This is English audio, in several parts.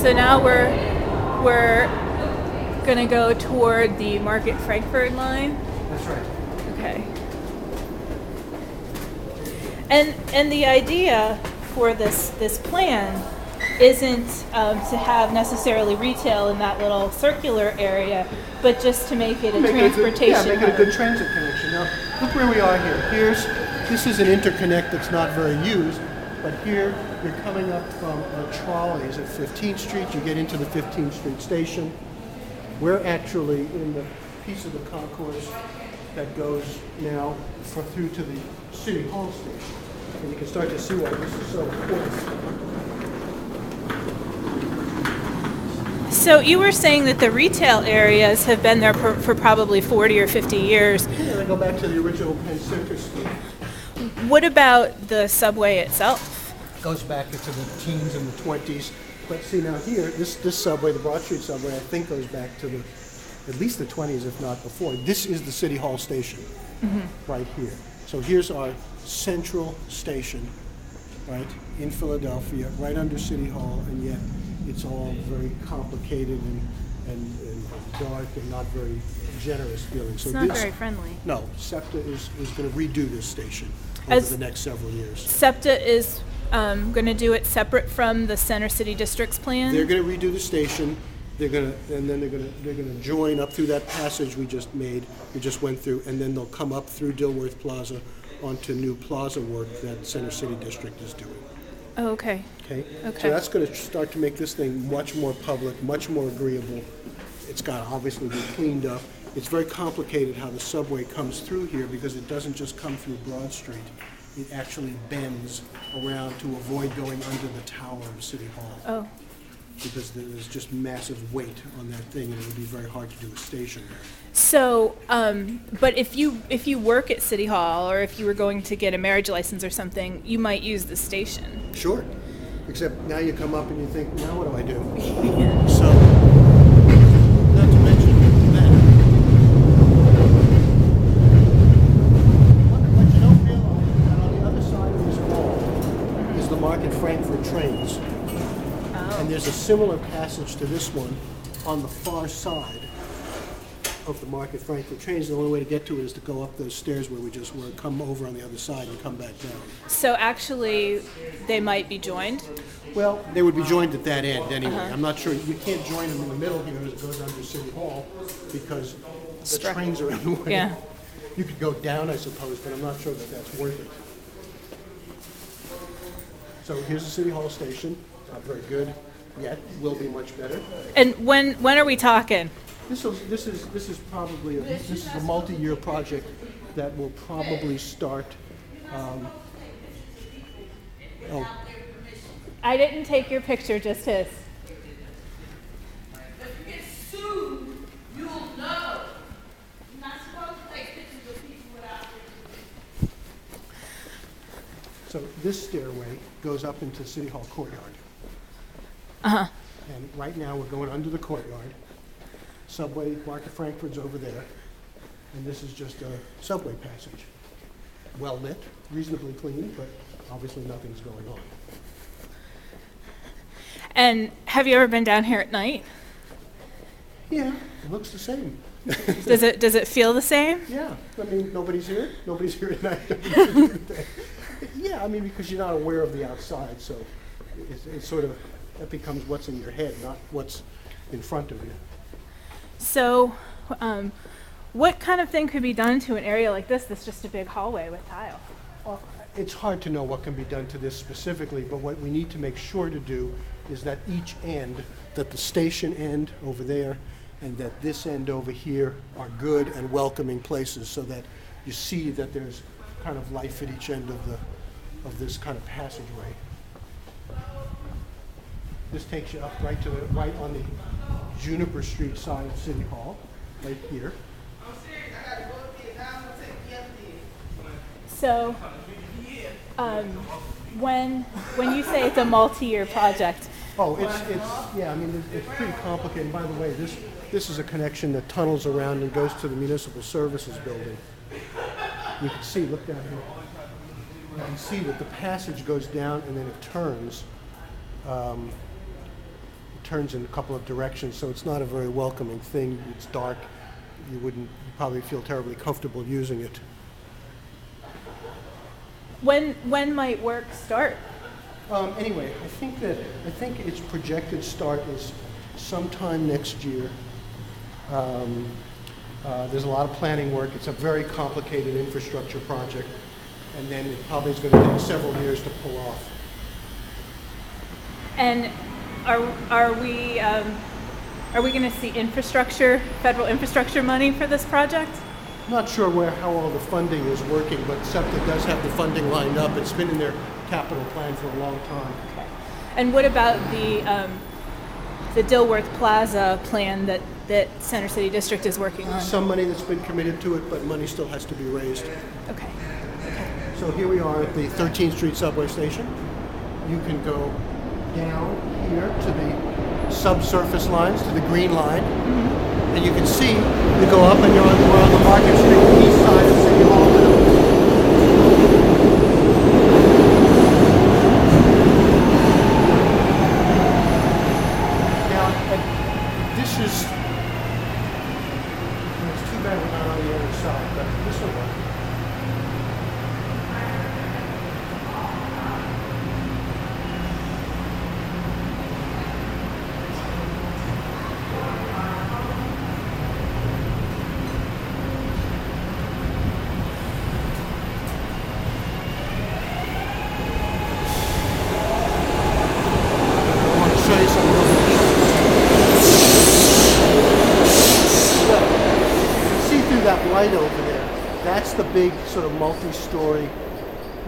So now we're going to go toward the Market Frankfurt line. That's right. Okay. And the idea for this plan isn't to have necessarily retail in that little circular area, but just to make it a transportation make it a good transit connection. Now, look where we are here. This is an interconnect that's not very used, but here you're coming up from trolleys at 15th Street. You get into the 15th Street station. We're actually in the piece of the concourse that goes now through to the City Hall station. And you can start to see why this is so important. So you were saying that the retail areas have been there for probably 40 or 50 years. Yeah, they go back to the original Penn Center scheme. What about the subway itself? It goes back into the teens and the 20s. But see now here, this subway, the Broad Street subway, I think goes back to at least the 20s, if not before. This is the City Hall station, right here. So here's our central station, right, in Philadelphia, right under City Hall, and yet it's all very complicated and dark and not very generous feeling. So it's not very friendly. No, SEPTA is going to redo this station over the next several years. SEPTA is going to do it separate from the Center City District's plan? They're going to redo the station. They're going to join up through that passage we just went through, and then they'll come up through Dilworth Plaza onto new plaza work that Center City District is doing. Oh, okay. Okay. So that's going to start to make this thing much more public, much more agreeable. It's got to obviously be cleaned up. It's very complicated how the subway comes through here because it doesn't just come through Broad Street. It actually bends around to avoid going under the tower of City Hall. Oh. Because there's just massive weight on that thing, and it would be very hard to do a station there. So, but if you work at City Hall, or if you were going to get a marriage license or something, you might use the station. Sure. Except now you come up and you think, now what do I do? Yeah. So, not to mention that. What you don't realize is that on the other side of this wall is the Market Frankfurt trains. And there's a similar passage to this one on the far side of the Market Frankfurt trains. The only way to get to it is to go up those stairs where we just were, come over on the other side and come back down. So actually, they might be joined? Well, they would be joined at that end anyway. I'm not sure. You can't join them in the middle here as it goes under City Hall because the trains are in the way. Yeah. You could go down, I suppose, but I'm not sure that that's worth it. So here's the City Hall station. Not very good yet. Will be much better. And when are we talking? This is probably a multi-year project that will probably start. I didn't take your picture, just his. If you get sued, you'll know. You're not supposed to take pictures of people without pictures. So this stairway goes up into City Hall courtyard. Uh-huh. And right now we're going under the courtyard. Subway, Market Frankfurt's over there. And this is just a subway passage. Well lit, reasonably clean, but obviously nothing's going on. And have you ever been down here at night? Yeah, it looks the same. Does it feel the same? Yeah, I mean, nobody's here. Nobody's here at night. Nobody's here during the day. Yeah, I mean, because you're not aware of the outside, so it's sort of, that becomes what's in your head, not what's in front of you. So, what kind of thing could be done to an area like this that's just a big hallway with tile? Well, it's hard to know what can be done to this specifically, but what we need to make sure to do is that each end, that the station end over there and that this end over here are good and welcoming places so that you see that there's kind of life at each end of this kind of passageway. This takes you up right on the Juniper Street side of City Hall, right here. So, when you say it's a multi-year project. Oh, yeah. I mean, it's pretty complicated. And by the way, this is a connection that tunnels around and goes to the Municipal Services Building. You can see, look down here. You can see that the passage goes down and then it turns. turns in a couple of directions, so it's not a very welcoming thing. It's dark. You wouldn't probably feel terribly comfortable using it. When might work start? Anyway, I think its projected start is sometime next year. There's a lot of planning work. It's a very complicated infrastructure project, and then it probably is going to take several years to pull off. And are we going to see federal infrastructure money for this project? Not sure how all the funding is working, but SEPTA does have the funding lined up. It's been in their capital plan for a long time. Okay. And what about the Dilworth Plaza plan that Center City District is working on? Some money that's been committed to it, but money still has to be raised. Okay. So here we are at the 13th Street subway station. You can go down here to the subsurface lines, to the green line. And you can see, you go up and we're on the Market Street east side of City Hall now. Now, this is, it's too bad we're not on the other side, but this will work. That light over there, that's the big sort of multi-story,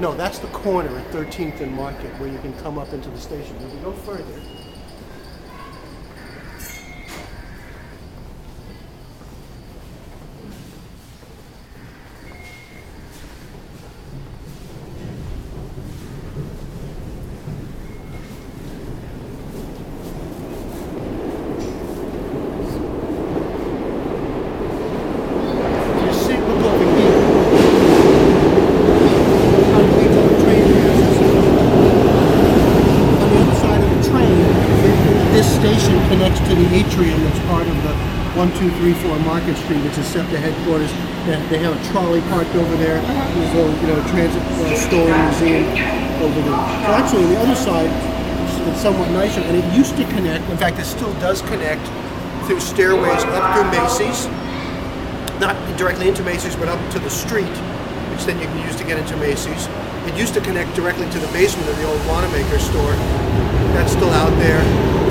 no, that's the corner at 13th and Market where you can come up into the station. If we go further, connects to the atrium that's part of the 1234 Market Street, which is SEPTA headquarters. They have a trolley parked over there. There's a transit store and museum over there. So actually, on the other side, it's somewhat nicer, and it used to connect. In fact, it still does connect through stairways up through Macy's, not directly into Macy's, but up to the street, which then you can use to get into Macy's. It used to connect directly to the basement of the old Wanamaker store. That's still out there.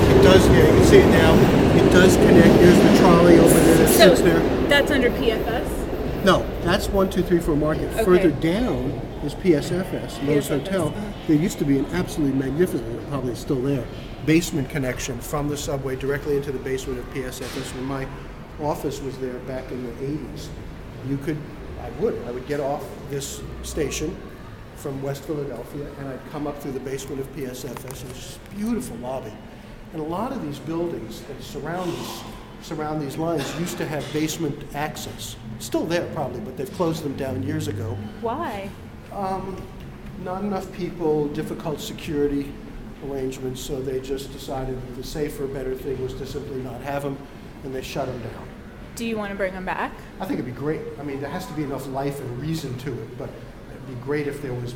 It does, you can see it now. It does connect. There's the trolley over there that sits there. That's under PFS? No, that's 1234 Market. Okay. Further down is PSFS, Lowe's Hotel. There used to be an absolutely magnificent, probably still there, basement connection from the subway directly into the basement of PSFS. When my office was there back in the 80s, I would get off this station from West Philadelphia, and I'd come up through the basement of PSFS. It's just a beautiful lobby. And a lot of these buildings that surround these lines used to have basement access. Still there probably, but they've closed them down years ago. Why? Not enough people, difficult security arrangements, so they just decided that the safer, better thing was to simply not have them, and they shut them down. Do you want to bring them back? I think it'd be great. I mean, there has to be enough life and reason to it, but it'd be great if there was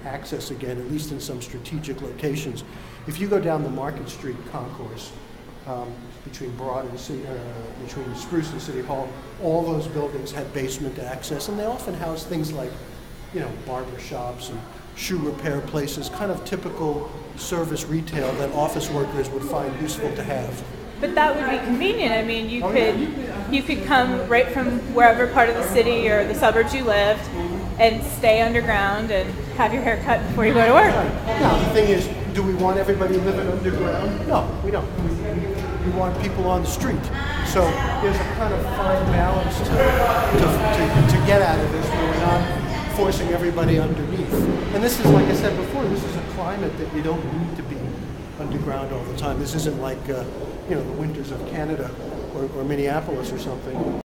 access again, at least in some strategic locations. If you go down the Market Street concourse between Broad and between Spruce and City Hall, all those buildings had basement access, and they often house things like, barber shops and shoe repair places, kind of typical service retail that office workers would find useful to have. But that would be convenient. I mean, you could come right from wherever part of the city or the suburbs you lived and stay underground and have your hair cut before you go to work. Now, the thing is, do we want everybody living underground? No, we don't. We want people on the street. So there's a kind of fine balance to get out of this where we're not forcing everybody underneath. And this is, like I said before, this is a climate that you don't need to be underground all the time. This isn't like the winters of Canada or Minneapolis or something.